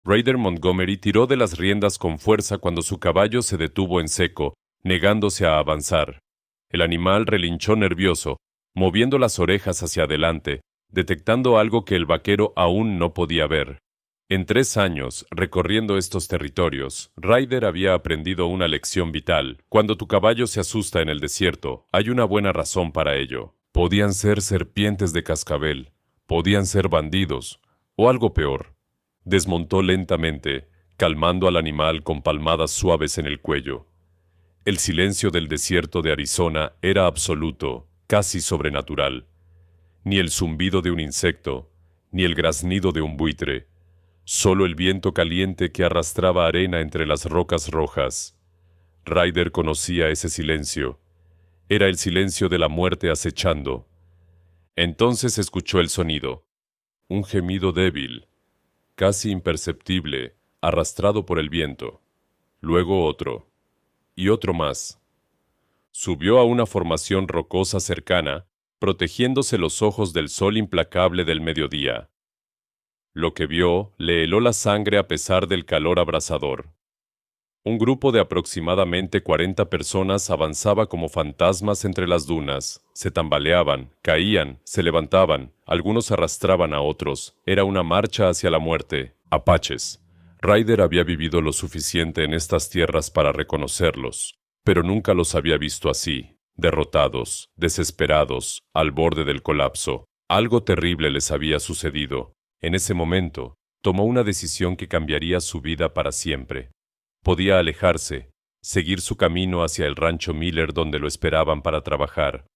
Ryder Montgomery tiró de las riendas con fuerza cuando su caballo se detuvo en seco, negándose a avanzar. El animal relinchó nervioso, moviendo las orejas hacia adelante, detectando algo que el vaquero aún no podía ver. En 3 años, recorriendo estos territorios, Ryder había aprendido una lección vital. Cuando tu caballo se asusta en el desierto, hay una buena razón para ello. Podían ser serpientes de cascabel, podían ser bandidos, o algo peor. Desmontó lentamente, calmando al animal con palmadas suaves en el cuello. El silencio del desierto de Arizona era absoluto, casi sobrenatural. Ni el zumbido de un insecto, ni el graznido de un buitre. Solo el viento caliente que arrastraba arena entre las rocas rojas. Ryder conocía ese silencio. Era el silencio de la muerte acechando. Entonces escuchó el sonido. Un gemido débil, casi imperceptible, arrastrado por el viento. Luego otro, y otro más. Subió a una formación rocosa cercana, protegiéndose los ojos del sol implacable del mediodía. Lo que vio le heló la sangre a pesar del calor abrasador. Un grupo de aproximadamente 40 personas avanzaba como fantasmas entre las dunas. Se tambaleaban, caían, se levantaban, algunos arrastraban a otros. Era una marcha hacia la muerte. Apaches. Ryder había vivido lo suficiente en estas tierras para reconocerlos, pero nunca los había visto así, derrotados, desesperados, al borde del colapso. Algo terrible les había sucedido. En ese momento, tomó una decisión que cambiaría su vida para siempre. Podía alejarse, seguir su camino hacia el rancho Miller donde lo esperaban para trabajar,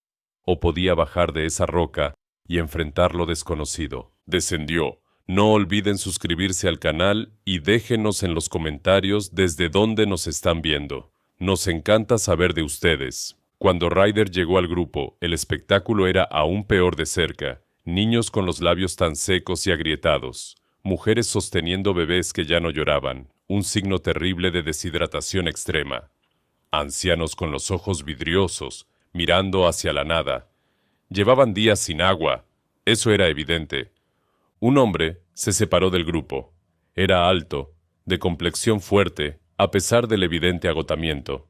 o podía bajar de esa roca y enfrentar lo desconocido. Descendió. No olviden suscribirse al canal y déjenos en los comentarios desde dónde nos están viendo. Nos encanta saber de ustedes. Cuando Ryder llegó al grupo, el espectáculo era aún peor de cerca. Niños con los labios tan secos y agrietados. Mujeres sosteniendo bebés que ya no lloraban, un signo terrible de deshidratación extrema. Ancianos con los ojos vidriosos, mirando hacia la nada. Llevaban días sin agua. Eso era evidente. Un hombre se separó del grupo. Era alto, de complexión fuerte, a pesar del evidente agotamiento.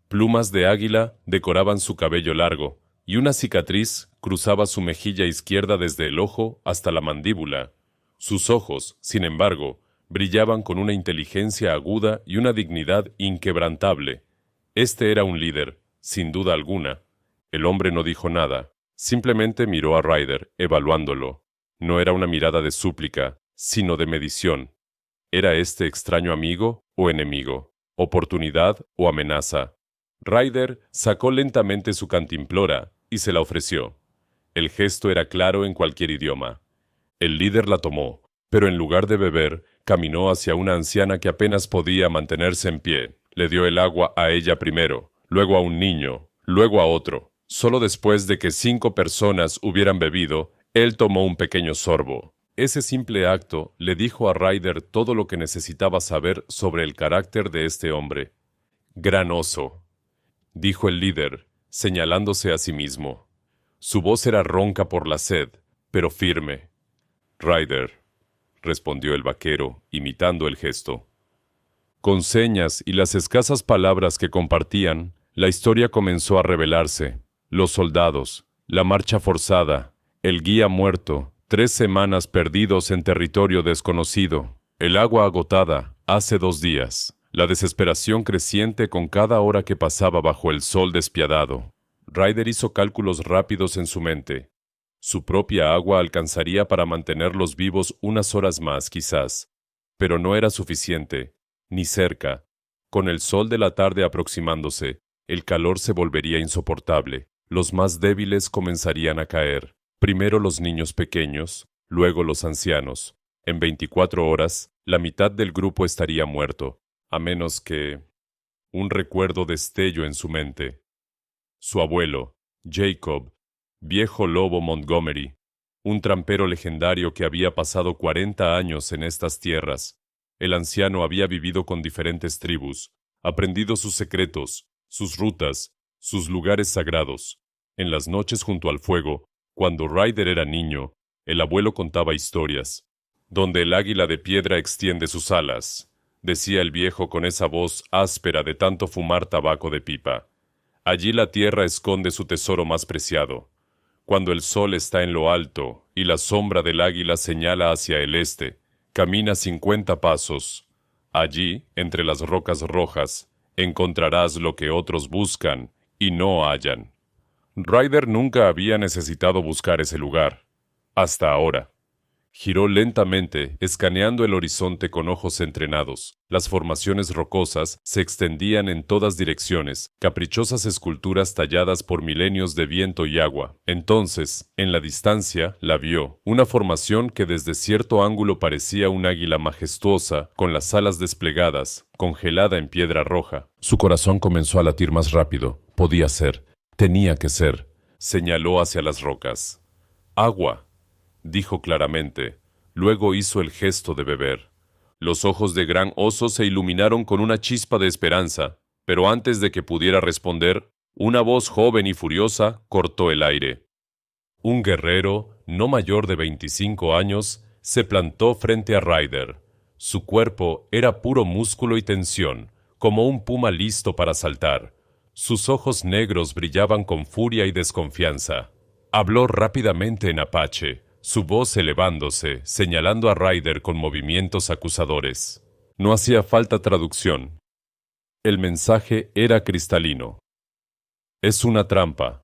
Plumas de águila decoraban su cabello largo, y una cicatriz cruzaba su mejilla izquierda desde el ojo hasta la mandíbula. Sus ojos, sin embargo, brillaban con una inteligencia aguda y una dignidad inquebrantable. Este era un líder, sin duda alguna. El hombre no dijo nada, simplemente miró a Ryder, evaluándolo. No era una mirada de súplica, sino de medición. ¿Era este extraño amigo o enemigo? ¿Oportunidad o amenaza? Ryder sacó lentamente su cantimplora y se la ofreció. El gesto era claro en cualquier idioma. El líder la tomó, pero en lugar de beber, caminó hacia una anciana que apenas podía mantenerse en pie. Le dio el agua a ella primero, luego a un niño, luego a otro. Solo después de que 5 personas hubieran bebido, él tomó un pequeño sorbo. Ese simple acto le dijo a Ryder todo lo que necesitaba saber sobre el carácter de este hombre. «Gran oso», dijo el líder, señalándose a sí mismo. Su voz era ronca por la sed, pero firme. «Ryder», respondió el vaquero, imitando el gesto. Con señas y las escasas palabras que compartían, la historia comenzó a revelarse. Los soldados, la marcha forzada, el guía muerto, 3 semanas perdidos en territorio desconocido, el agua agotada, hace 2 días, la desesperación creciente con cada hora que pasaba bajo el sol despiadado. Ryder hizo cálculos rápidos en su mente. Su propia agua alcanzaría para mantenerlos vivos unas horas más, quizás, pero no era suficiente, ni cerca. Con el sol de la tarde aproximándose, el calor se volvería insoportable. Los más débiles comenzarían a caer. Primero los niños pequeños, luego los ancianos. En 24 horas, la mitad del grupo estaría muerto, a menos que... Un recuerdo destelló en su mente. Su abuelo, Jacob, viejo lobo Montgomery, un trampero legendario que había pasado 40 años en estas tierras. El anciano había vivido con diferentes tribus, aprendido sus secretos, sus rutas, sus lugares sagrados. En las noches junto al fuego, cuando Ryder era niño, el abuelo contaba historias. donde el águila de piedra extiende sus alas, decía el viejo con esa voz áspera de tanto fumar tabaco de pipa. Allí la tierra esconde su tesoro más preciado. Cuando el sol está en lo alto y la sombra del águila señala hacia el este, camina 50 pasos. Allí, entre las rocas rojas, encontrarás lo que otros buscan y no hallan. Ryder nunca había necesitado buscar ese lugar, hasta ahora. Giró lentamente, escaneando el horizonte con ojos entrenados. Las formaciones rocosas se extendían en todas direcciones, caprichosas esculturas talladas por milenios de viento y agua. Entonces, en la distancia, la vio, una formación que desde cierto ángulo parecía un águila majestuosa, con las alas desplegadas, congelada en piedra roja. Su corazón comenzó a latir más rápido. Podía ser, tenía que ser. Señaló hacia las rocas. Agua, dijo claramente. Luego hizo el gesto de beber. Los ojos de Gran Oso se iluminaron con una chispa de esperanza, pero antes de que pudiera responder, una voz joven y furiosa cortó el aire. Un guerrero, no mayor de 25 años, se plantó frente a Ryder. Su cuerpo era puro músculo y tensión, como un puma listo para saltar. Sus ojos negros brillaban con furia y desconfianza. Habló rápidamente en apache, su voz elevándose, señalando a Ryder con movimientos acusadores. No hacía falta traducción. El mensaje era cristalino. Es una trampa.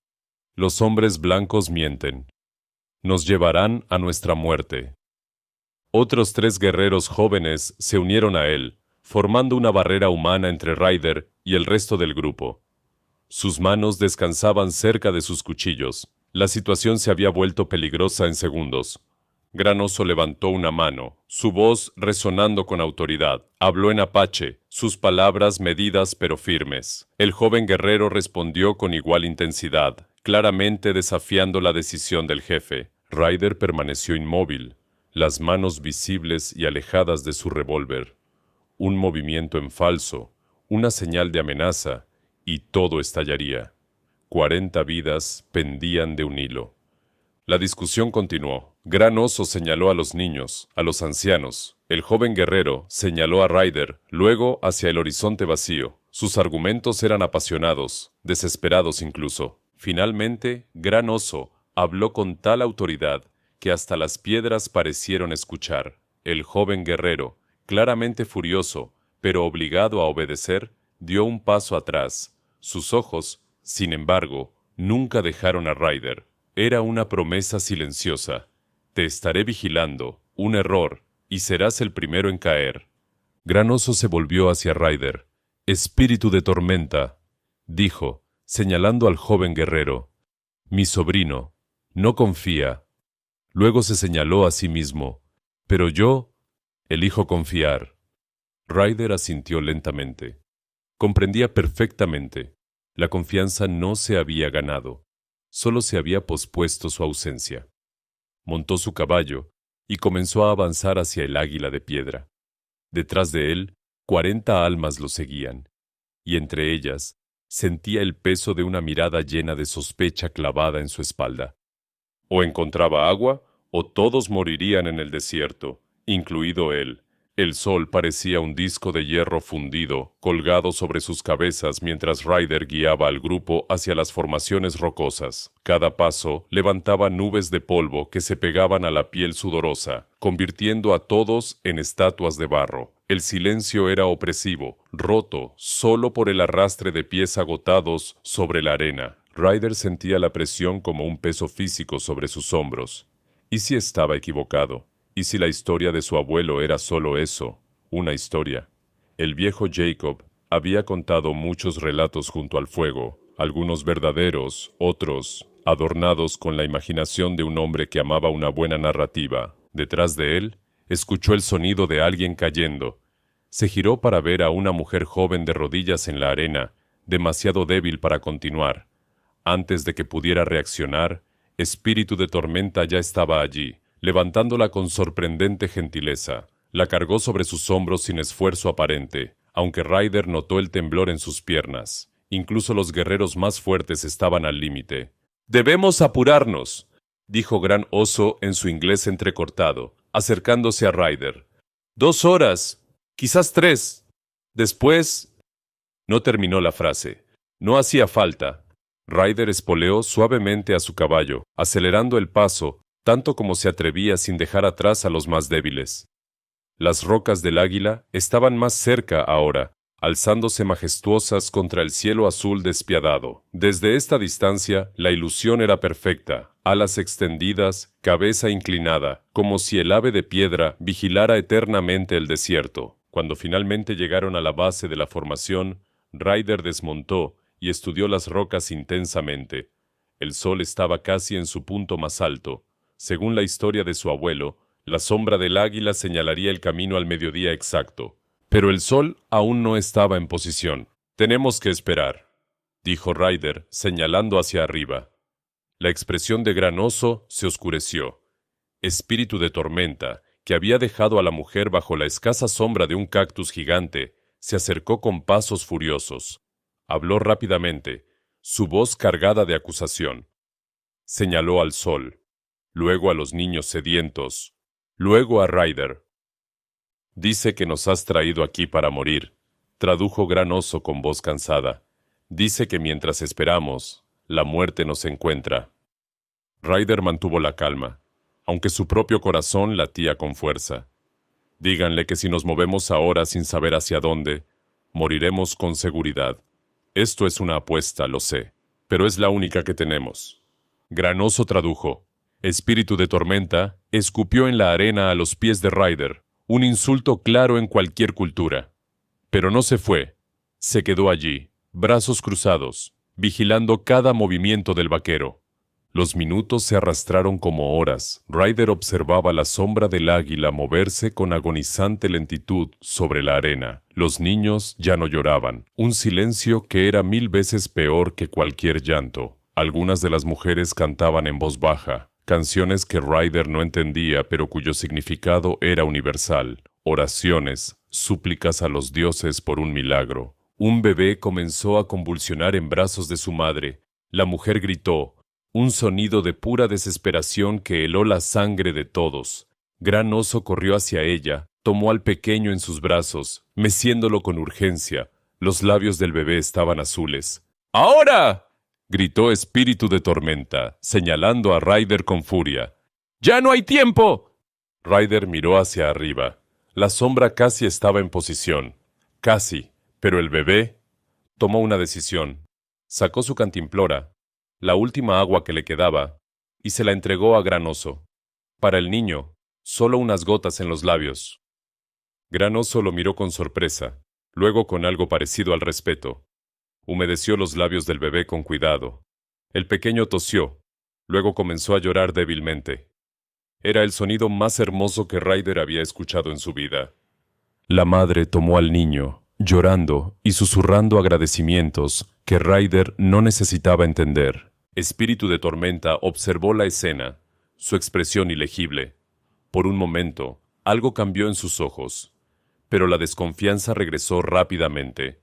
Los hombres blancos mienten. Nos llevarán a nuestra muerte. Otros 3 guerreros jóvenes se unieron a él, formando una barrera humana entre Ryder y el resto del grupo. Sus manos descansaban cerca de sus cuchillos. La situación se había vuelto peligrosa en segundos. Gran Oso levantó una mano, su voz resonando con autoridad. Habló en apache, sus palabras medidas pero firmes. El joven guerrero respondió con igual intensidad, claramente desafiando la decisión del jefe. Ryder permaneció inmóvil, las manos visibles y alejadas de su revólver. Un movimiento en falso, una señal de amenaza, y todo estallaría. 40 vidas pendían de un hilo. La discusión continuó. Gran Oso señaló a los niños, a los ancianos. El joven guerrero señaló a Ryder, luego hacia el horizonte vacío. Sus argumentos eran apasionados, desesperados incluso. Finalmente, Gran Oso habló con tal autoridad que hasta las piedras parecieron escuchar. El joven guerrero, claramente furioso, pero obligado a obedecer, dio un paso atrás. Sus ojos, sin embargo, nunca dejaron a Ryder. Era una promesa silenciosa. Te estaré vigilando, un error, y serás el primero en caer. Gran Oso se volvió hacia Ryder. Espíritu de tormenta, dijo, señalando al joven guerrero. Mi sobrino, no confía. Luego se señaló a sí mismo. Pero yo elijo confiar. Ryder asintió lentamente. Comprendía perfectamente. La confianza no se había ganado. Solo se había pospuesto su ausencia. Montó su caballo y comenzó a avanzar hacia el águila de piedra. Detrás de él, 40 almas lo seguían, y entre ellas sentía el peso de una mirada llena de sospecha clavada en su espalda. O encontraba agua, o todos morirían en el desierto, incluido él. El sol parecía un disco de hierro fundido, colgado sobre sus cabezas mientras Ryder guiaba al grupo hacia las formaciones rocosas. Cada paso levantaba nubes de polvo que se pegaban a la piel sudorosa, convirtiendo a todos en estatuas de barro. El silencio era opresivo, roto solo por el arrastre de pies agotados sobre la arena. Ryder sentía la presión como un peso físico sobre sus hombros. ¿Y si estaba equivocado? ¿Y si la historia de su abuelo era solo eso, una historia? El viejo Jacob había contado muchos relatos junto al fuego, algunos verdaderos, otros adornados con la imaginación de un hombre que amaba una buena narrativa. Detrás de él, escuchó el sonido de alguien cayendo. Se giró para ver a una mujer joven de rodillas en la arena, demasiado débil para continuar. Antes de que pudiera reaccionar, Espíritu de Tormenta ya estaba allí, levantándola con sorprendente gentileza. La cargó sobre sus hombros sin esfuerzo aparente, aunque Ryder notó el temblor en sus piernas. Incluso los guerreros más fuertes estaban al límite. «Debemos apurarnos», dijo Gran Oso en su inglés entrecortado. acercándose a Ryder. 2 horas, quizás 3. Después... No terminó la frase. No hacía falta. Ryder espoleó suavemente a su caballo, acelerando el paso, tanto como se atrevía sin dejar atrás a los más débiles. Las rocas del Águila estaban más cerca ahora, alzándose majestuosas contra el cielo azul despiadado. Desde esta distancia, la ilusión era perfecta, alas extendidas, cabeza inclinada, como si el ave de piedra vigilara eternamente el desierto. Cuando finalmente llegaron a la base de la formación, Ryder desmontó y estudió las rocas intensamente. El sol estaba casi en su punto más alto. Según la historia de su abuelo, la sombra del águila señalaría el camino al mediodía exacto. Pero el sol aún no estaba en posición. «Tenemos que esperar», dijo Ryder, señalando hacia arriba. La expresión de Gran Oso se oscureció. Espíritu de tormenta, que había dejado a la mujer bajo la escasa sombra de un cactus gigante, se acercó con pasos furiosos. Habló rápidamente, su voz cargada de acusación. Señaló al sol, luego a los niños sedientos, luego a Ryder. «Dice que nos has traído aquí para morir», tradujo Gran Oso con voz cansada. «Dice que mientras esperamos, la muerte nos encuentra». Ryder mantuvo la calma, aunque su propio corazón latía con fuerza. «Díganle que si nos movemos ahora sin saber hacia dónde, moriremos con seguridad. Esto es una apuesta, lo sé, pero es la única que tenemos». Gran Oso tradujo. Espíritu de tormenta escupió en la arena a los pies de Ryder, un insulto claro en cualquier cultura. Pero no se fue. Se quedó allí, brazos cruzados, vigilando cada movimiento del vaquero. Los minutos se arrastraron como horas. Ryder observaba la sombra del águila moverse con agonizante lentitud sobre la arena. Los niños ya no lloraban, un silencio que era 1000 veces peor que cualquier llanto. Algunas de las mujeres cantaban en voz baja, canciones que Ryder no entendía pero cuyo significado era universal. Oraciones, súplicas a los dioses por un milagro. Un bebé comenzó a convulsionar en brazos de su madre. La mujer gritó, un sonido de pura desesperación que heló la sangre de todos. Gran Oso corrió hacia ella, tomó al pequeño en sus brazos, meciéndolo con urgencia. Los labios del bebé estaban azules. ¡Ahora!, gritó Espíritu de Tormenta, señalando a Ryder con furia. ¡Ya no hay tiempo! Ryder miró hacia arriba. La sombra casi estaba en posición. Casi, pero el bebé tomó una decisión. Sacó su cantimplora, la última agua que le quedaba, y se la entregó a Gran Oso. Para el niño, solo unas gotas en los labios. Gran Oso lo miró con sorpresa, luego con algo parecido al respeto. Humedeció los labios del bebé con cuidado. El pequeño tosió, luego comenzó a llorar débilmente. Era el sonido más hermoso que Ryder había escuchado en su vida. La madre tomó al niño, llorando y susurrando agradecimientos que Ryder no necesitaba entender. Espíritu de Tormenta observó la escena, su expresión ilegible. Por un momento, algo cambió en sus ojos, pero la desconfianza regresó rápidamente.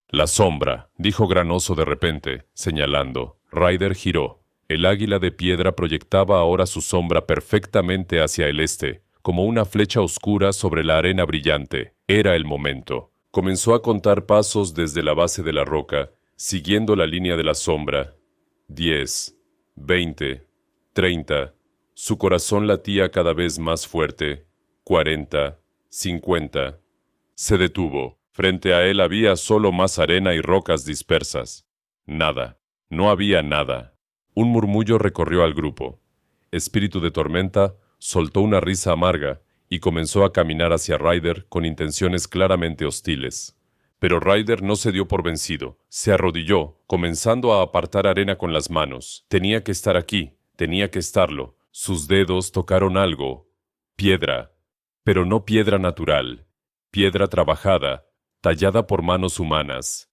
«La sombra», dijo Gran Oso de repente, señalando. Ryder giró. El águila de piedra proyectaba ahora su sombra perfectamente hacia el este, como una flecha oscura sobre la arena brillante. Era el momento. Comenzó a contar pasos desde la base de la roca, siguiendo la línea de la sombra. 10, 20, 30. Su corazón latía cada vez más fuerte. 40, 50. Se detuvo. Frente a él había solo más arena y rocas dispersas. Nada. No había nada. Un murmullo recorrió al grupo. Espíritu de Tormenta soltó una risa amarga y comenzó a caminar hacia Ryder con intenciones claramente hostiles. Pero Ryder no se dio por vencido. Se arrodilló, comenzando a apartar arena con las manos. Tenía que estar aquí, tenía que estarlo. Sus dedos tocaron algo. Piedra. Pero no piedra natural. Piedra trabajada, tallada por manos humanas.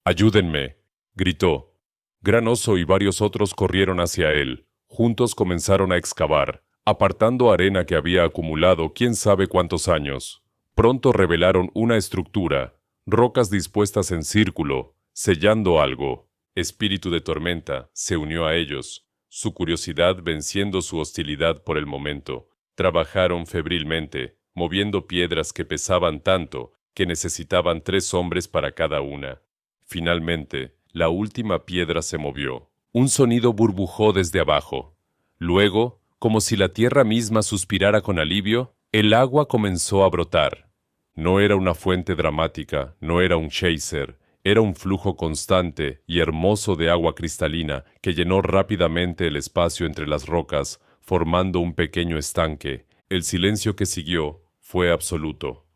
«¡Ayúdenme!», gritó. Gran Oso y varios otros corrieron hacia él. Juntos comenzaron a excavar, apartando arena que había acumulado quién sabe cuántos años. Pronto revelaron una estructura, rocas dispuestas en círculo, sellando algo. Espíritu de Tormenta se unió a ellos, su curiosidad venciendo su hostilidad por el momento. Trabajaron febrilmente, moviendo piedras que pesaban tanto que necesitaban 3 hombres para cada una. Finalmente, la última piedra se movió. Un sonido burbujó desde abajo. Luego, como si la tierra misma suspirara con alivio, el agua comenzó a brotar. No era una fuente dramática, no era un chaser, era un flujo constante y hermoso de agua cristalina que llenó rápidamente el espacio entre las rocas, formando un pequeño estanque. El silencio que siguió fue absoluto.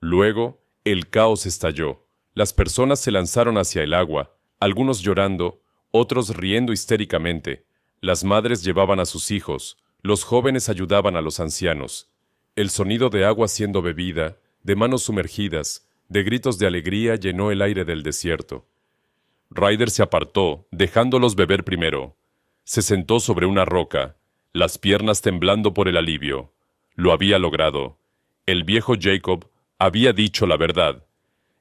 Luego, el caos estalló. Las personas se lanzaron hacia el agua, algunos llorando, otros riendo histéricamente. Las madres llevaban a sus hijos, los jóvenes ayudaban a los ancianos. El sonido de agua siendo bebida, de manos sumergidas, de gritos de alegría llenó el aire del desierto. Ryder se apartó, dejándolos beber primero. Se sentó sobre una roca, las piernas temblando por el alivio. Lo había logrado. El viejo Jacob había dicho la verdad.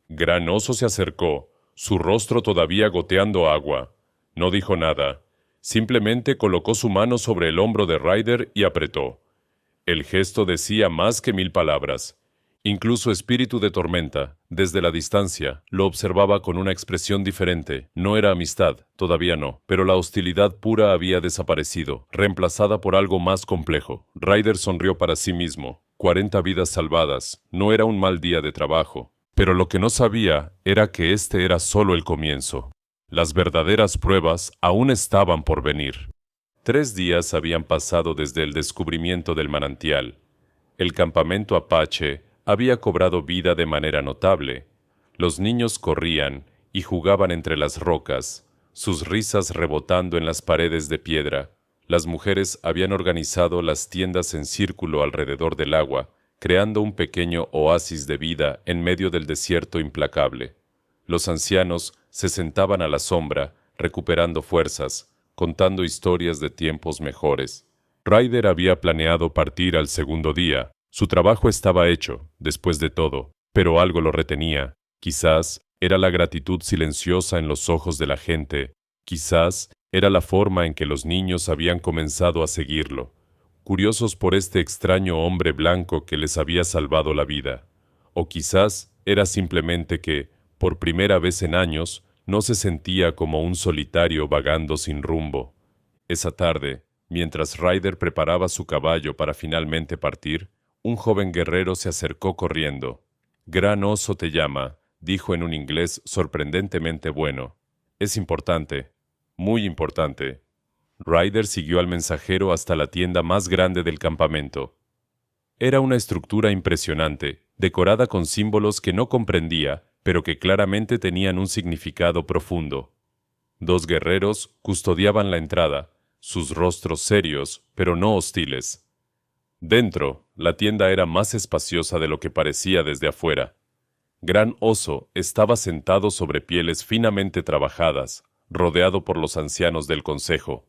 Gran Oso se acercó, su rostro todavía goteando agua. No dijo nada. Simplemente colocó su mano sobre el hombro de Ryder y apretó. El gesto decía más que 1000 palabras. Incluso Espíritu de Tormenta, desde la distancia, lo observaba con una expresión diferente. No era amistad, todavía no, pero la hostilidad pura había desaparecido, reemplazada por algo más complejo. Ryder sonrió para sí mismo. 40 vidas salvadas. No era un mal día de trabajo. Pero lo que no sabía era que este era solo el comienzo. Las verdaderas pruebas aún estaban por venir. 3 días habían pasado desde el descubrimiento del manantial. El campamento Apache había cobrado vida de manera notable. Los niños corrían y jugaban entre las rocas, sus risas rebotando en las paredes de piedra. Las mujeres habían organizado las tiendas en círculo alrededor del agua, creando un pequeño oasis de vida en medio del desierto implacable. Los ancianos se sentaban a la sombra, recuperando fuerzas, contando historias de tiempos mejores. Ryder había planeado partir al segundo día. Su trabajo estaba hecho, después de todo, pero algo lo retenía. Quizás era la gratitud silenciosa en los ojos de la gente. Quizás era la forma en que los niños habían comenzado a seguirlo, curiosos por este extraño hombre blanco que les había salvado la vida. O quizás era simplemente que, por primera vez en años, no se sentía como un solitario vagando sin rumbo. Esa tarde, mientras Ryder preparaba su caballo para finalmente partir, un joven guerrero se acercó corriendo. «Gran Oso te llama», dijo en un inglés sorprendentemente bueno. «Es importante, muy importante». Ryder siguió al mensajero hasta la tienda más grande del campamento. Era una estructura impresionante, decorada con símbolos que no comprendía, pero que claramente tenían un significado profundo. 2 guerreros custodiaban la entrada, sus rostros serios, pero no hostiles. Dentro, la tienda era más espaciosa de lo que parecía desde afuera. Gran Oso estaba sentado sobre pieles finamente trabajadas, rodeado por los ancianos del consejo.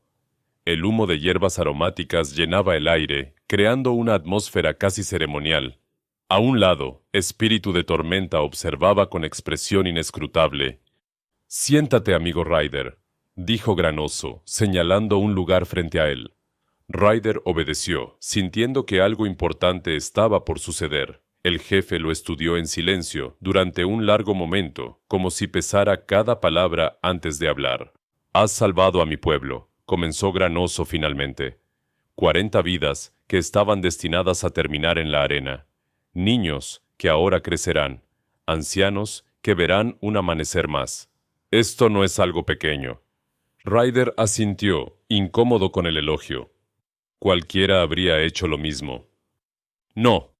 El humo de hierbas aromáticas llenaba el aire, creando una atmósfera casi ceremonial. A un lado, Espíritu de Tormenta observaba con expresión inescrutable. «Siéntate, amigo Ryder», dijo Gran Oso, señalando un lugar frente a él. Ryder obedeció, sintiendo que algo importante estaba por suceder. El jefe lo estudió en silencio durante un largo momento, como si pesara cada palabra antes de hablar. «Has salvado a mi pueblo», comenzó Gran Oso finalmente. 40 vidas que estaban destinadas a terminar en la arena. Niños que ahora crecerán. Ancianos que verán un amanecer más. Esto no es algo pequeño. Ryder asintió, incómodo con el elogio. Cualquiera habría hecho lo mismo. «No»,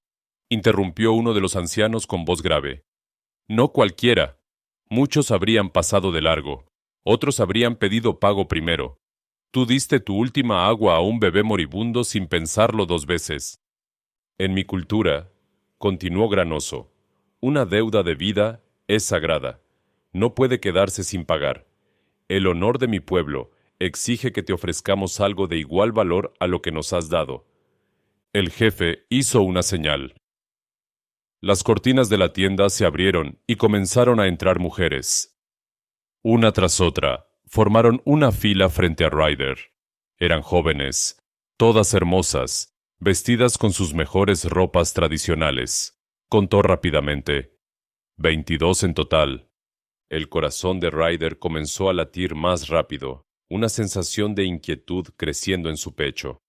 interrumpió uno de los ancianos con voz grave. «No cualquiera. Muchos habrían pasado de largo. Otros habrían pedido pago primero. Tú diste tu última agua a un bebé moribundo sin pensarlo 2 veces. En mi cultura», continuó Gran Oso, «una deuda de vida es sagrada. No puede quedarse sin pagar. El honor de mi pueblo exige que te ofrezcamos algo de igual valor a lo que nos has dado». El jefe hizo una señal. Las cortinas de la tienda se abrieron y comenzaron a entrar mujeres. Una tras otra, formaron una fila frente a Ryder. Eran jóvenes, todas hermosas, vestidas con sus mejores ropas tradicionales. Contó rápidamente. 22 en total. El corazón de Ryder comenzó a latir más rápido, una sensación de inquietud creciendo en su pecho.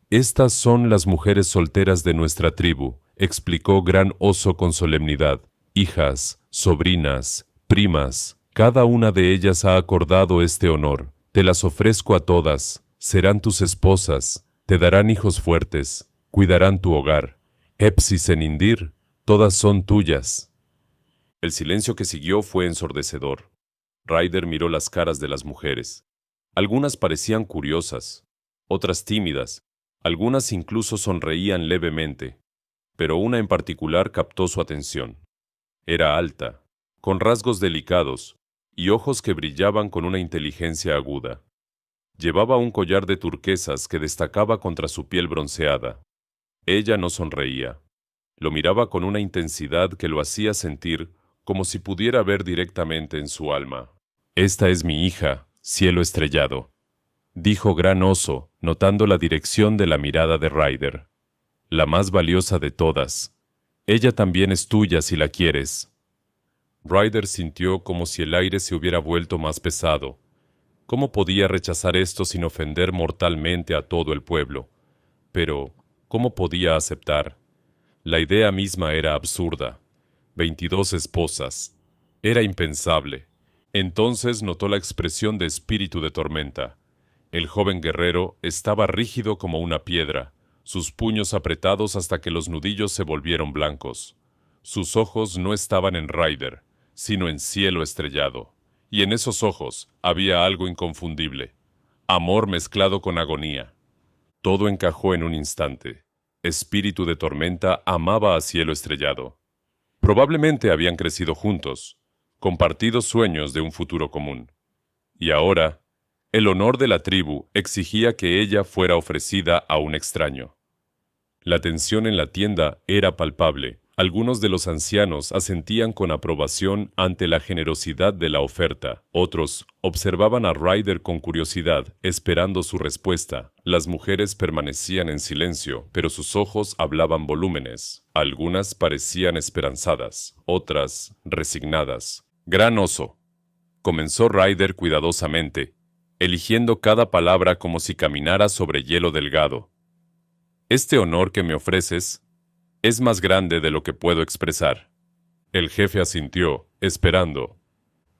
Estas son las mujeres solteras de nuestra tribu, explicó Gran Oso con solemnidad. Hijas, sobrinas, primas, cada una de ellas ha acordado este honor. Te las ofrezco a todas, serán tus esposas, te darán hijos fuertes, cuidarán tu hogar. Epsi-Senindir, todas son tuyas. El silencio que siguió fue ensordecedor. Ryder miró las caras de las mujeres. Algunas parecían curiosas, otras tímidas, algunas incluso sonreían levemente, pero una en particular captó su atención. Era alta, con rasgos delicados y ojos que brillaban con una inteligencia aguda. Llevaba un collar de turquesas que destacaba contra su piel bronceada. Ella no sonreía. Lo miraba con una intensidad que lo hacía sentir como si pudiera ver directamente en su alma. «Esta es mi hija, Cielo Estrellado», dijo Gran Oso, notando la dirección de la mirada de Ryder. «La más valiosa de todas. Ella también es tuya si la quieres». Ryder sintió como si el aire se hubiera vuelto más pesado. ¿Cómo podía rechazar esto sin ofender mortalmente a todo el pueblo? Pero, ¿cómo podía aceptar? La idea misma era absurda. 22 esposas. Era impensable. Entonces notó la expresión de espíritu de tormenta. El joven guerrero estaba rígido como una piedra, sus puños apretados hasta que los nudillos se volvieron blancos. Sus ojos no estaban en Ryder, sino en Cielo Estrellado. Y en esos ojos había algo inconfundible. Amor mezclado con agonía. Todo encajó en un instante. Espíritu de tormenta amaba a Cielo Estrellado. Probablemente habían crecido juntos, compartidos sueños de un futuro común. Y ahora, el honor de la tribu exigía que ella fuera ofrecida a un extraño. La tensión en la tienda era palpable. Algunos de los ancianos asentían con aprobación ante la generosidad de la oferta. Otros observaban a Ryder con curiosidad, esperando su respuesta. Las mujeres permanecían en silencio, pero sus ojos hablaban volúmenes. Algunas parecían esperanzadas, otras resignadas. «Gran Oso», comenzó Ryder cuidadosamente, eligiendo cada palabra como si caminara sobre hielo delgado. «Este honor que me ofreces es más grande de lo que puedo expresar». El jefe asintió, esperando.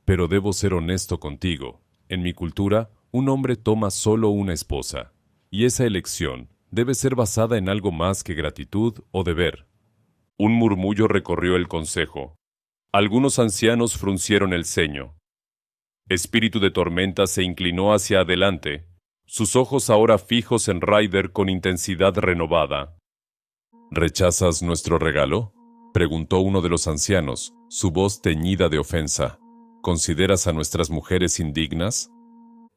«Pero debo ser honesto contigo. En mi cultura, un hombre toma solo una esposa, y esa elección debe ser basada en algo más que gratitud o deber». Un murmullo recorrió el consejo. Algunos ancianos fruncieron el ceño. Espíritu de Tormenta se inclinó hacia adelante, sus ojos ahora fijos en Ryder con intensidad renovada. «¿Rechazas nuestro regalo?», preguntó uno de los ancianos, su voz teñida de ofensa. «¿Consideras a nuestras mujeres indignas?».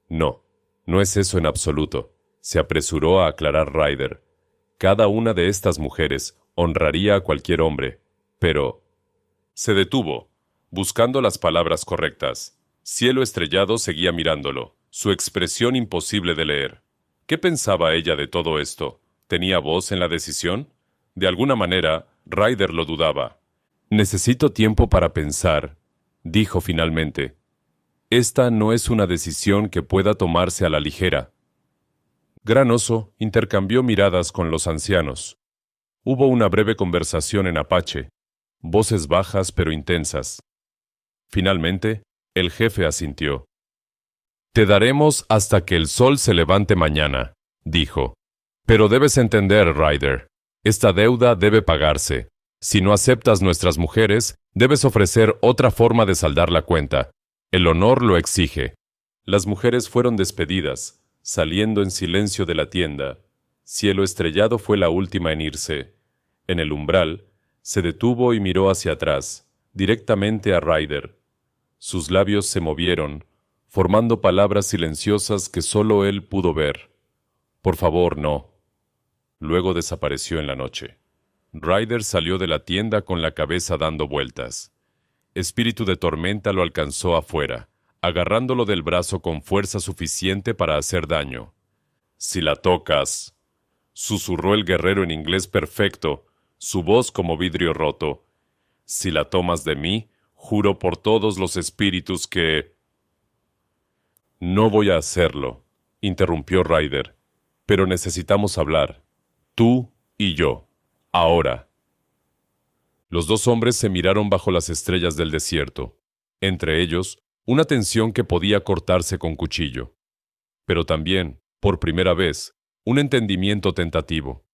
«No, no es eso en absoluto», se apresuró a aclarar Ryder. «Cada una de estas mujeres honraría a cualquier hombre, pero...». Se detuvo, buscando las palabras correctas. Cielo Estrellado seguía mirándolo, su expresión imposible de leer. ¿Qué pensaba ella de todo esto? ¿Tenía voz en la decisión? De alguna manera, Ryder lo dudaba. «Necesito tiempo para pensar», dijo finalmente. «Esta no es una decisión que pueda tomarse a la ligera». Gran Oso intercambió miradas con los ancianos. Hubo una breve conversación en apache, voces bajas pero intensas. Finalmente, el jefe asintió. «Te daremos hasta que el sol se levante mañana», dijo. «Pero debes entender, Ryder, esta deuda debe pagarse. Si no aceptas nuestras mujeres, debes ofrecer otra forma de saldar la cuenta. El honor lo exige». Las mujeres fueron despedidas, saliendo en silencio de la tienda. Cielo Estrellado fue la última en irse. En el umbral, se detuvo y miró hacia atrás, directamente a Ryder. Sus labios se movieron, formando palabras silenciosas que solo él pudo ver. «Por favor, no». Luego desapareció en la noche. Ryder salió de la tienda con la cabeza dando vueltas. Espíritu de Tormenta lo alcanzó afuera, agarrándolo del brazo con fuerza suficiente para hacer daño. «Si la tocas», susurró el guerrero en inglés perfecto, su voz como vidrio roto. Si la tomas de mí, juro por todos los espíritus que... No voy a hacerlo, interrumpió Ryder. Pero necesitamos hablar. Tú y yo. Ahora. Los dos hombres se miraron bajo las estrellas del desierto. Entre ellos, una tensión que podía cortarse con cuchillo. Pero también, por primera vez, un entendimiento tentativo.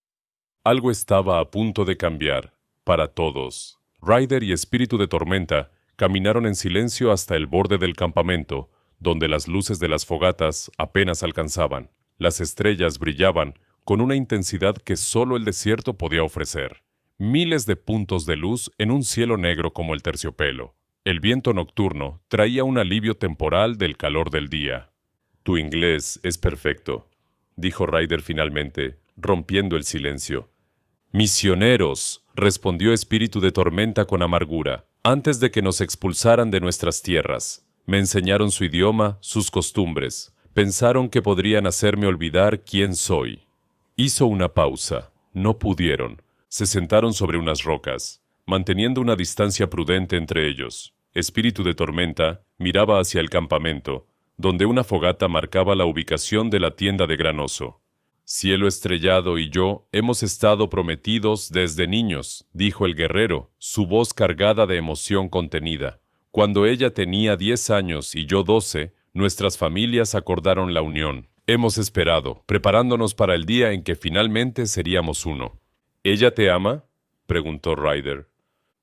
Algo estaba a punto de cambiar, para todos. Ryder y Espíritu de Tormenta caminaron en silencio hasta el borde del campamento, donde las luces de las fogatas apenas alcanzaban. Las estrellas brillaban con una intensidad que solo el desierto podía ofrecer. Miles de puntos de luz en un cielo negro como el terciopelo. El viento nocturno traía un alivio temporal del calor del día. Tu inglés es perfecto, dijo Ryder finalmente, rompiendo el silencio. Misioneros, respondió Espíritu de Tormenta con amargura, antes de que nos expulsaran de nuestras tierras. Me enseñaron su idioma, sus costumbres. Pensaron que podrían hacerme olvidar quién soy. Hizo una pausa. No pudieron. Se sentaron sobre unas rocas, manteniendo una distancia prudente entre ellos. Espíritu de Tormenta miraba hacia el campamento, donde una fogata marcaba la ubicación de la tienda de Gran Oso. Cielo Estrellado y yo hemos estado prometidos desde niños, dijo el guerrero, su voz cargada de emoción contenida. Cuando ella tenía 10 años y yo 12, nuestras familias acordaron la unión. Hemos esperado, preparándonos para el día en que finalmente seríamos uno. ¿Ella te ama?, preguntó Ryder.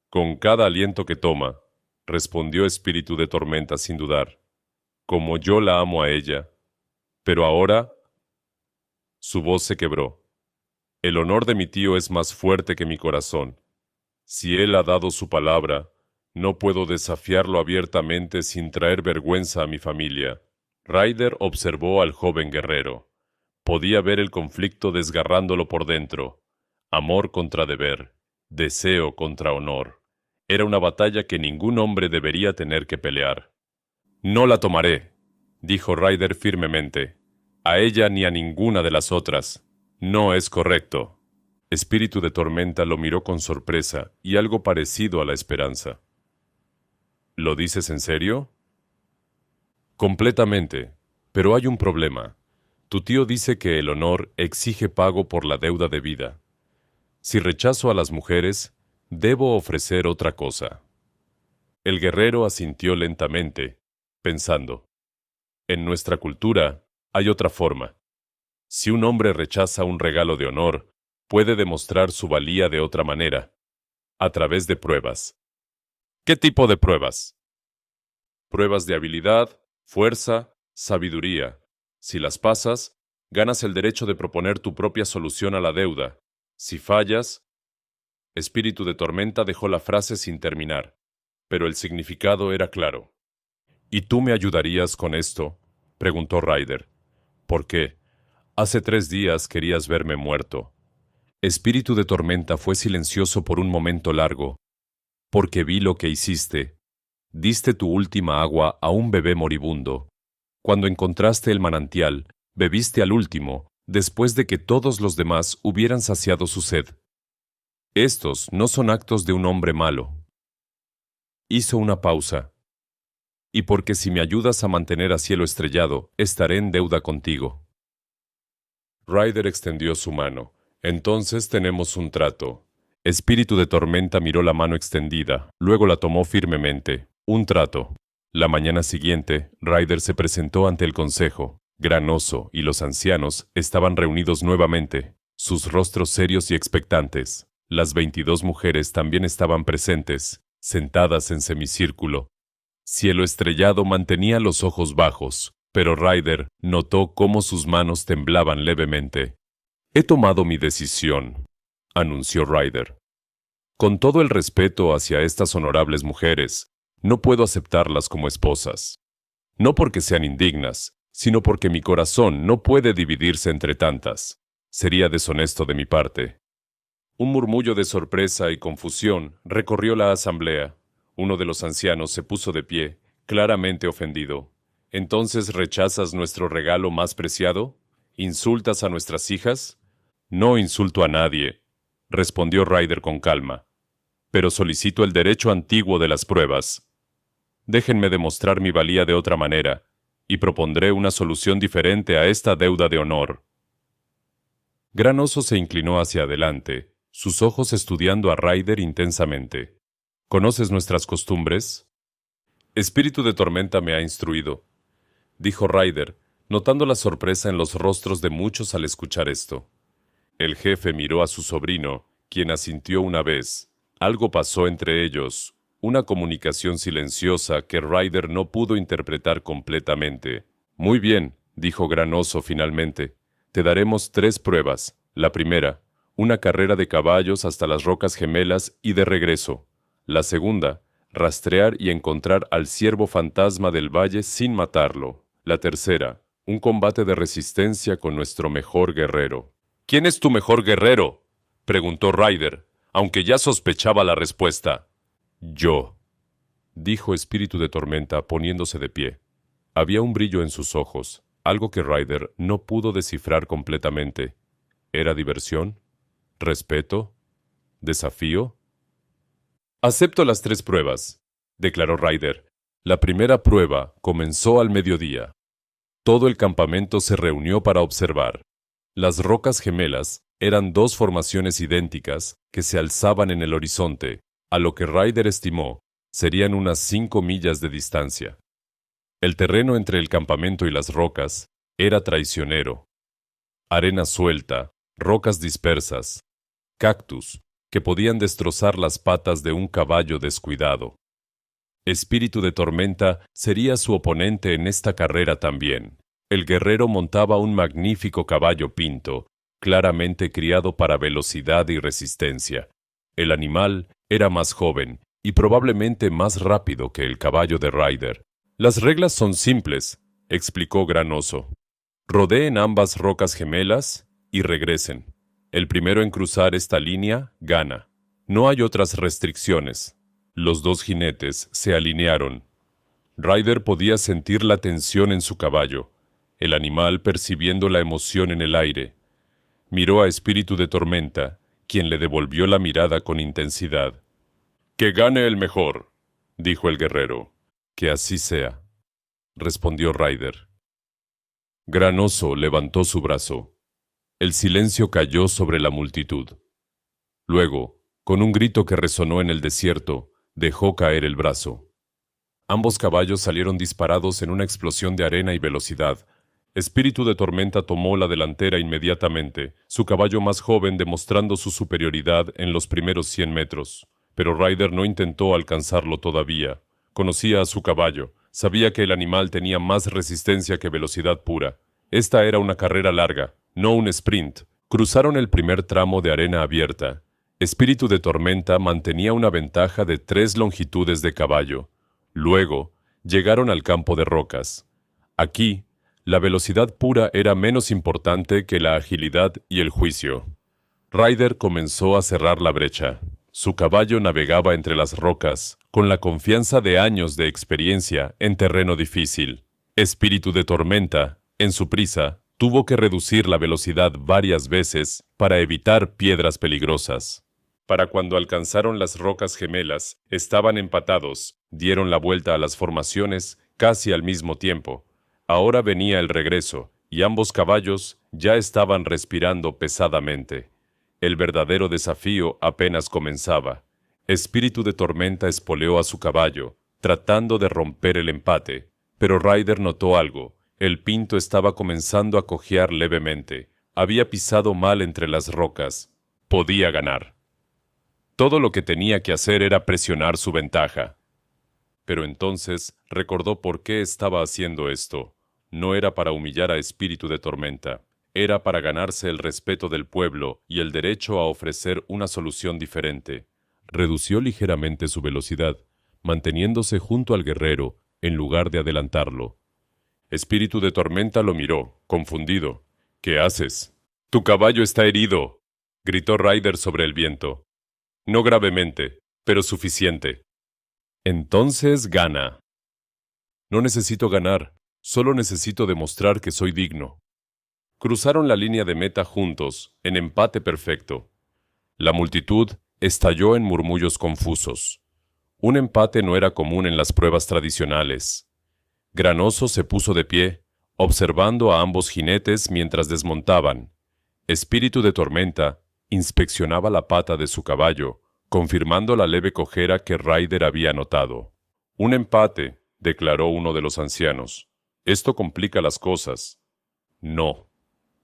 Con cada aliento que toma, respondió Espíritu de Tormenta sin dudar. Como yo la amo a ella. Pero ahora... Su voz se quebró. El honor de mi tío es más fuerte que mi corazón. Si él ha dado su palabra, no puedo desafiarlo abiertamente sin traer vergüenza a mi familia. Ryder observó al joven guerrero. Podía ver el conflicto desgarrándolo por dentro. Amor contra deber, deseo contra honor. Era una batalla que ningún hombre debería tener que pelear. No la tomaré, dijo Ryder firmemente. A ella ni a ninguna de las otras. No es correcto. Espíritu de Tormenta lo miró con sorpresa y algo parecido a la esperanza. ¿Lo dices en serio? Completamente. Pero hay un problema. Tu tío dice que el honor exige pago por la deuda de vida. Si rechazo a las mujeres, debo ofrecer otra cosa. El guerrero asintió lentamente, pensando. En nuestra cultura hay otra forma. Si un hombre rechaza un regalo de honor, puede demostrar su valía de otra manera, a través de pruebas. ¿Qué tipo de pruebas? Pruebas de habilidad, fuerza, sabiduría. Si las pasas, ganas el derecho de proponer tu propia solución a la deuda. Si fallas... Espíritu de Tormenta dejó la frase sin terminar, pero el significado era claro. ¿Y tú me ayudarías con esto?, preguntó Ryder. ¿Por qué? Hace 3 días querías verme muerto. Espíritu de Tormenta fue silencioso por un momento largo. Porque vi lo que hiciste. Diste tu última agua a un bebé moribundo. Cuando encontraste el manantial, bebiste al último, después de que todos los demás hubieran saciado su sed. Estos no son actos de un hombre malo. Hizo una pausa. Y porque si me ayudas a mantener a Cielo Estrellado, estaré en deuda contigo. Ryder extendió su mano. Entonces tenemos un trato. Espíritu de Tormenta miró la mano extendida, luego la tomó firmemente. Un trato. La mañana siguiente, Ryder se presentó ante el consejo. Gran Oso y los ancianos estaban reunidos nuevamente, sus rostros serios y expectantes. Las 22 mujeres también estaban presentes, sentadas en semicírculo. Cielo Estrellado mantenía los ojos bajos, pero Ryder notó cómo sus manos temblaban levemente. He tomado mi decisión, anunció Ryder. Con todo el respeto hacia estas honorables mujeres, no puedo aceptarlas como esposas. No porque sean indignas, sino porque mi corazón no puede dividirse entre tantas. Sería deshonesto de mi parte. Un murmullo de sorpresa y confusión recorrió la asamblea. Uno de los ancianos se puso de pie, claramente ofendido. ¿Entonces rechazas nuestro regalo más preciado? ¿Insultas a nuestras hijas? No insulto a nadie, respondió Ryder con calma, pero solicito el derecho antiguo de las pruebas. Déjenme demostrar mi valía de otra manera, y propondré una solución diferente a esta deuda de honor. Gran Oso se inclinó hacia adelante, sus ojos estudiando a Ryder intensamente. ¿Conoces nuestras costumbres? Espíritu de Tormenta me ha instruido, dijo Ryder, notando la sorpresa en los rostros de muchos al escuchar esto. El jefe miró a su sobrino, quien asintió una vez. Algo pasó entre ellos, una comunicación silenciosa que Ryder no pudo interpretar completamente. Muy bien, dijo Gran Oso finalmente. Te daremos 3 pruebas. La primera, una carrera de caballos hasta las Rocas Gemelas y de regreso. La segunda, rastrear y encontrar al ciervo fantasma del valle sin matarlo. La tercera, un combate de resistencia con nuestro mejor guerrero. ¿Quién es tu mejor guerrero?, preguntó Ryder, aunque ya sospechaba la respuesta. Yo, dijo Espíritu de Tormenta poniéndose de pie. Había un brillo en sus ojos, algo que Ryder no pudo descifrar completamente. ¿Era diversión? ¿Respeto? ¿Desafío? Acepto las 3 pruebas, declaró Ryder. La primera prueba comenzó al mediodía. Todo el campamento se reunió para observar. Las Rocas Gemelas eran 2 formaciones idénticas que se alzaban en el horizonte, a lo que Ryder estimó serían unas 5 millas de distancia. El terreno entre el campamento y las rocas era traicionero. Arena suelta, rocas dispersas, cactus que podían destrozar las patas de un caballo descuidado. Espíritu de Tormenta sería su oponente en esta carrera también. El guerrero montaba un magnífico caballo pinto, claramente criado para velocidad y resistencia. El animal era más joven y probablemente más rápido que el caballo de Ryder. Las reglas son simples, explicó Gran Oso. Rodeen ambas rocas gemelas y regresen. El primero en cruzar esta línea gana. No hay otras restricciones. Los 2 jinetes se alinearon. Ryder podía sentir la tensión en su caballo, el animal percibiendo la emoción en el aire. Miró a Espíritu de Tormenta, quien le devolvió la mirada con intensidad. «Que gane el mejor», dijo el guerrero. «Que así sea», respondió Ryder. Gran Oso levantó su brazo. El silencio cayó sobre la multitud. Luego, con un grito que resonó en el desierto, dejó caer el brazo. Ambos caballos salieron disparados en una explosión de arena y velocidad. Espíritu de Tormenta tomó la delantera inmediatamente, su caballo más joven demostrando su superioridad en los primeros 100 metros. Pero Ryder no intentó alcanzarlo todavía. Conocía a su caballo, sabía que el animal tenía más resistencia que velocidad pura. Esta era una carrera larga, no un sprint. Cruzaron el primer tramo de arena abierta. Espíritu de Tormenta mantenía una ventaja de 3 longitudes de caballo. Luego, llegaron al campo de rocas. Aquí, la velocidad pura era menos importante que la agilidad y el juicio. Ryder comenzó a cerrar la brecha. Su caballo navegaba entre las rocas, con la confianza de años de experiencia en terreno difícil. Espíritu de Tormenta, en su prisa, tuvo que reducir la velocidad varias veces para evitar piedras peligrosas. Para cuando alcanzaron las Rocas Gemelas, estaban empatados, dieron la vuelta a las formaciones casi al mismo tiempo. Ahora venía el regreso, y ambos caballos ya estaban respirando pesadamente. El verdadero desafío apenas comenzaba. Espíritu de Tormenta espoleó a su caballo, tratando de romper el empate, pero Ryder notó algo. El pinto estaba comenzando a cojear levemente. Había pisado mal entre las rocas. Podía ganar. Todo lo que tenía que hacer era presionar su ventaja. Pero entonces recordó por qué estaba haciendo esto. No era para humillar a Espíritu de Tormenta. Era para ganarse el respeto del pueblo y el derecho a ofrecer una solución diferente. Redució ligeramente su velocidad, manteniéndose junto al guerrero en lugar de adelantarlo. Espíritu de Tormenta lo miró, confundido. «¿Qué haces?» «Tu caballo está herido», gritó Ryder sobre el viento. «No gravemente, pero suficiente». «Entonces gana». «No necesito ganar, solo necesito demostrar que soy digno». Cruzaron la línea de meta juntos, en empate perfecto. La multitud estalló en murmullos confusos. Un empate no era común en las pruebas tradicionales. Granoso se puso de pie, observando a ambos jinetes mientras desmontaban. Espíritu de Tormenta inspeccionaba la pata de su caballo, confirmando la leve cojera que Ryder había notado. Un empate, declaró uno de los ancianos. Esto complica las cosas. No,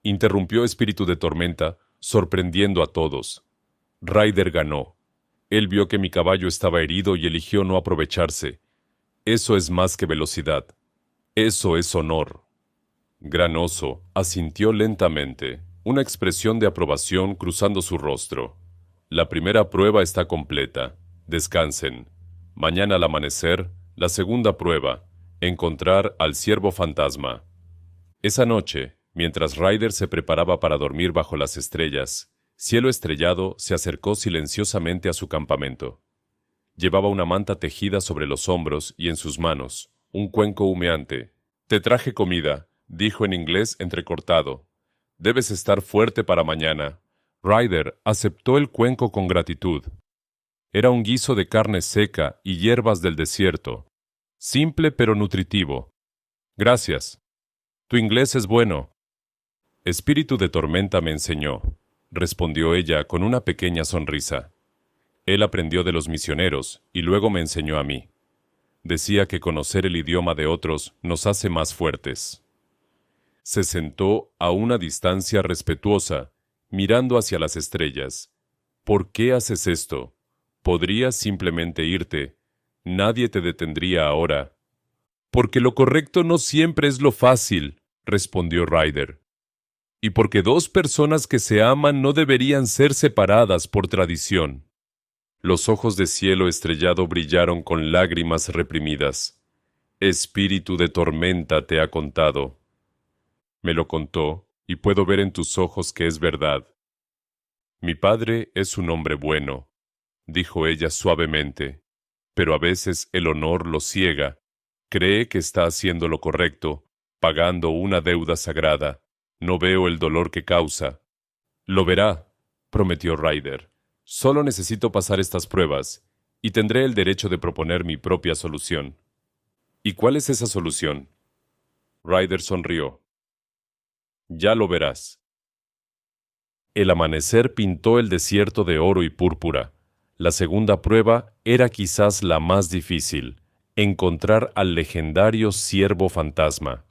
interrumpió Espíritu de Tormenta, sorprendiendo a todos. Ryder ganó. Él vio que mi caballo estaba herido y eligió no aprovecharse. Eso es más que velocidad. Eso es honor. Granoso asintió lentamente, una expresión de aprobación cruzando su rostro. La primera prueba está completa. Descansen. Mañana al amanecer, la segunda prueba, encontrar al ciervo fantasma. Esa noche, mientras Ryder se preparaba para dormir bajo las estrellas, Cielo Estrellado se acercó silenciosamente a su campamento. Llevaba una manta tejida sobre los hombros y en sus manos, un cuenco humeante. «Te traje comida», dijo en inglés entrecortado. «Debes estar fuerte para mañana». Ryder aceptó el cuenco con gratitud. Era un guiso de carne seca y hierbas del desierto. Simple pero nutritivo. «Gracias. Tu inglés es bueno». «Espíritu de Tormenta me enseñó», respondió ella con una pequeña sonrisa. «Él aprendió de los misioneros y luego me enseñó a mí. Decía que conocer el idioma de otros nos hace más fuertes». Se sentó a una distancia respetuosa, mirando hacia las estrellas. «¿Por qué haces esto? Podrías simplemente irte. Nadie te detendría ahora». «Porque lo correcto no siempre es lo fácil», respondió Ryder. «Y porque dos personas que se aman no deberían ser separadas por tradición». Los ojos de Cielo Estrellado brillaron con lágrimas reprimidas. «Espíritu de Tormenta te ha contado». «Me lo contó, y puedo ver en tus ojos que es verdad». «Mi padre es un hombre bueno», dijo ella suavemente, «pero a veces el honor lo ciega. Cree que está haciendo lo correcto, pagando una deuda sagrada. No veo el dolor que causa». «Lo verá», prometió Ryder. «Solo necesito pasar estas pruebas, y tendré el derecho de proponer mi propia solución». «¿Y cuál es esa solución?» Ryder sonrió. «Ya lo verás». El amanecer pintó el desierto de oro y púrpura. La segunda prueba era quizás la más difícil: encontrar al legendario ciervo fantasma.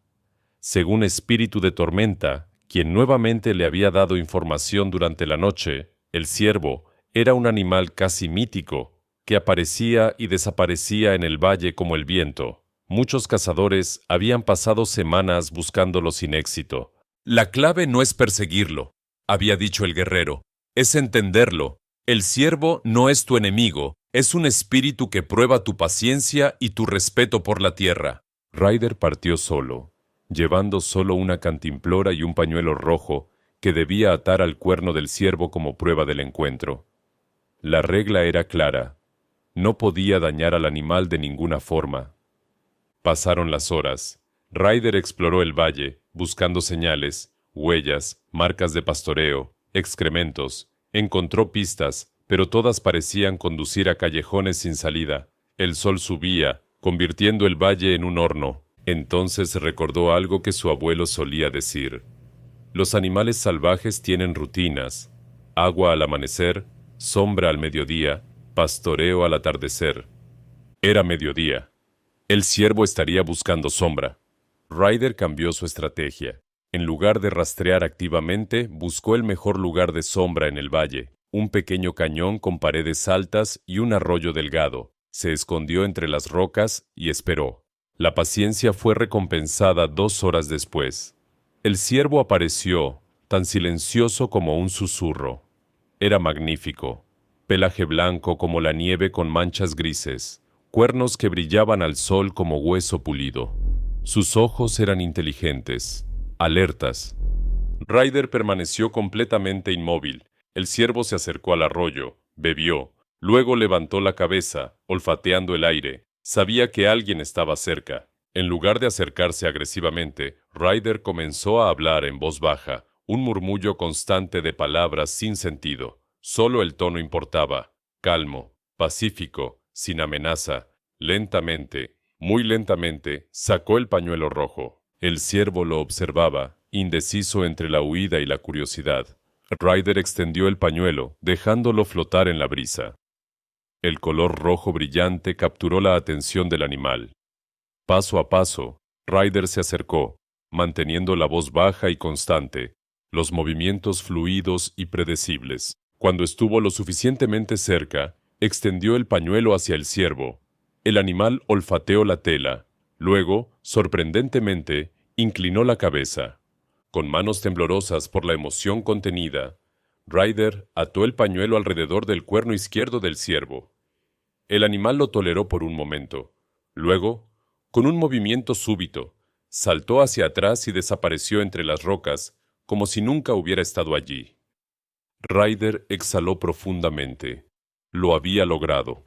Según Espíritu de Tormenta, quien nuevamente le había dado información durante la noche, el ciervo era un animal casi mítico, que aparecía y desaparecía en el valle como el viento. Muchos cazadores habían pasado semanas buscándolo sin éxito. «La clave no es perseguirlo», había dicho el guerrero, «es entenderlo. El ciervo no es tu enemigo, es un espíritu que prueba tu paciencia y tu respeto por la tierra». Ryder partió solo, llevando solo una cantimplora y un pañuelo rojo que debía atar al cuerno del ciervo como prueba del encuentro. La regla era clara: no podía dañar al animal de ninguna forma. Pasaron las horas. Ryder exploró el valle, buscando señales, huellas, marcas de pastoreo, excrementos. Encontró pistas, pero todas parecían conducir a callejones sin salida. El sol subía, convirtiendo el valle en un horno. Entonces recordó algo que su abuelo solía decir: «Los animales salvajes tienen rutinas: agua al amanecer, sombra al mediodía, pastoreo al atardecer». Era mediodía. El ciervo estaría buscando sombra. Ryder cambió su estrategia. En lugar de rastrear activamente, buscó el mejor lugar de sombra en el valle, un pequeño cañón con paredes altas y un arroyo delgado. Se escondió entre las rocas y esperó. La paciencia fue recompensada 2 horas después. El ciervo apareció, tan silencioso como un susurro. Era magnífico. Pelaje blanco como la nieve con manchas grises, cuernos que brillaban al sol como hueso pulido. Sus ojos eran inteligentes, alertas. Ryder permaneció completamente inmóvil. El ciervo se acercó al arroyo, bebió, luego levantó la cabeza, olfateando el aire. Sabía que alguien estaba cerca. En lugar de acercarse agresivamente, Ryder comenzó a hablar en voz baja, un murmullo constante de palabras sin sentido. Solo el tono importaba. Calmo, pacífico, sin amenaza. Lentamente, muy lentamente, sacó el pañuelo rojo. El ciervo lo observaba, indeciso entre la huida y la curiosidad. Ryder extendió el pañuelo, dejándolo flotar en la brisa. El color rojo brillante capturó la atención del animal. Paso a paso, Ryder se acercó, manteniendo la voz baja y constante, los movimientos fluidos y predecibles. Cuando estuvo lo suficientemente cerca, extendió el pañuelo hacia el ciervo. El animal olfateó la tela. Luego, sorprendentemente, inclinó la cabeza. Con manos temblorosas por la emoción contenida, Ryder ató el pañuelo alrededor del cuerno izquierdo del ciervo. El animal lo toleró por un momento. Luego, con un movimiento súbito, saltó hacia atrás y desapareció entre las rocas, como si nunca hubiera estado allí. Ryder exhaló profundamente. Lo había logrado.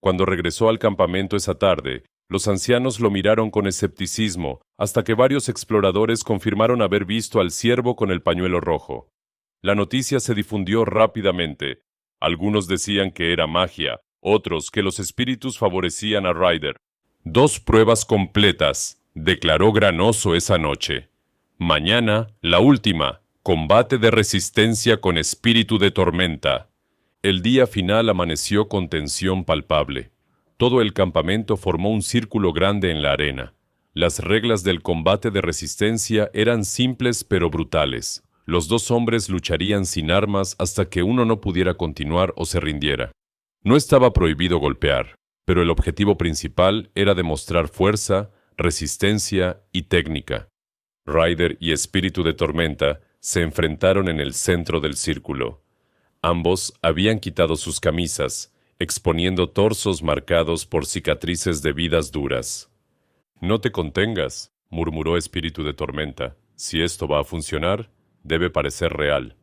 Cuando regresó al campamento esa tarde, los ancianos lo miraron con escepticismo, hasta que varios exploradores confirmaron haber visto al ciervo con el pañuelo rojo. La noticia se difundió rápidamente. Algunos decían que era magia, otros que los espíritus favorecían a Ryder. 2 pruebas completas, declaró Granoso esa noche. Mañana, la última, combate de resistencia con espíritu de tormenta. El día final amaneció con tensión palpable. Todo el campamento formó un círculo grande en la arena. Las reglas del combate de resistencia eran simples pero brutales. Los 2 hombres lucharían sin armas hasta que uno no pudiera continuar o se rindiera. No estaba prohibido golpear, pero el objetivo principal era demostrar fuerza, resistencia y técnica. Ryder y Espíritu de Tormenta se enfrentaron en el centro del círculo. Ambos habían quitado sus camisas, exponiendo torsos marcados por cicatrices de vidas duras. «No te contengas», murmuró Espíritu de Tormenta. «Si esto va a funcionar, debe parecer real».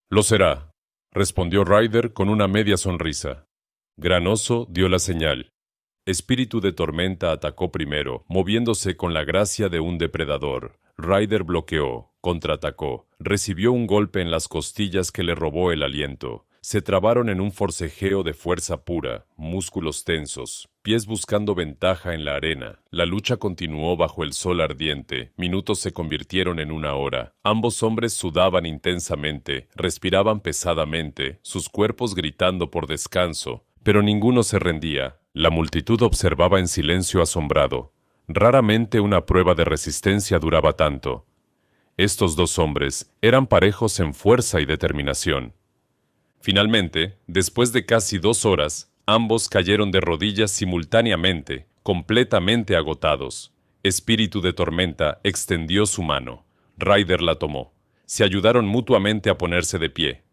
«Lo será», respondió Ryder con una media sonrisa. Granoso dio la señal. Espíritu de Tormenta atacó primero, moviéndose con la gracia de un depredador. Ryder bloqueó, contraatacó, recibió un golpe en las costillas que le robó el aliento. Se trabaron en un forcejeo de fuerza pura, músculos tensos, pies buscando ventaja en la arena. La lucha continuó bajo el sol ardiente. Minutos se convirtieron en 1 hora. Ambos hombres sudaban intensamente, respiraban pesadamente, sus cuerpos gritando por descanso. Pero ninguno se rendía. La multitud observaba en silencio asombrado. Raramente una prueba de resistencia duraba tanto. Estos 2 hombres eran parejos en fuerza y determinación. Finalmente, después de casi 2 horas, ambos cayeron de rodillas simultáneamente, completamente agotados. Espíritu de Tormenta extendió su mano. Ryder la tomó. Se ayudaron mutuamente a ponerse de pie.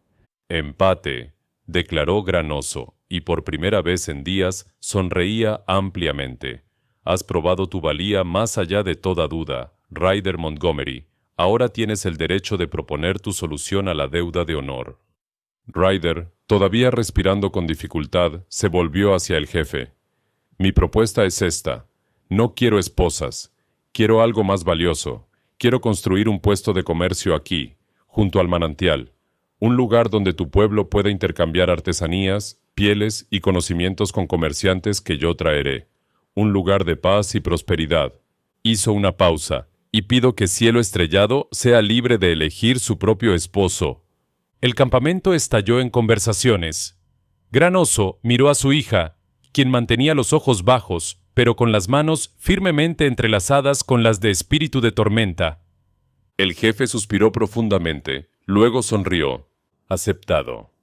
«Empate», declaró Granoso, y por primera vez en días sonreía ampliamente. «Has probado tu valía más allá de toda duda, Ryder Montgomery. Ahora tienes el derecho de proponer tu solución a la deuda de honor». Ryder, todavía respirando con dificultad, se volvió hacia el jefe. «Mi propuesta es esta. No quiero esposas. Quiero algo más valioso. Quiero construir un puesto de comercio aquí, junto al manantial. Un lugar donde tu pueblo pueda intercambiar artesanías, pieles y conocimientos con comerciantes que yo traeré. Un lugar de paz y prosperidad». Hizo una pausa. «Y pido que Cielo Estrellado sea libre de elegir su propio esposo». El campamento estalló en conversaciones. Granoso miró a su hija, quien mantenía los ojos bajos, pero con las manos firmemente entrelazadas con las de Espíritu de Tormenta. El jefe suspiró profundamente, luego sonrió. «Aceptado».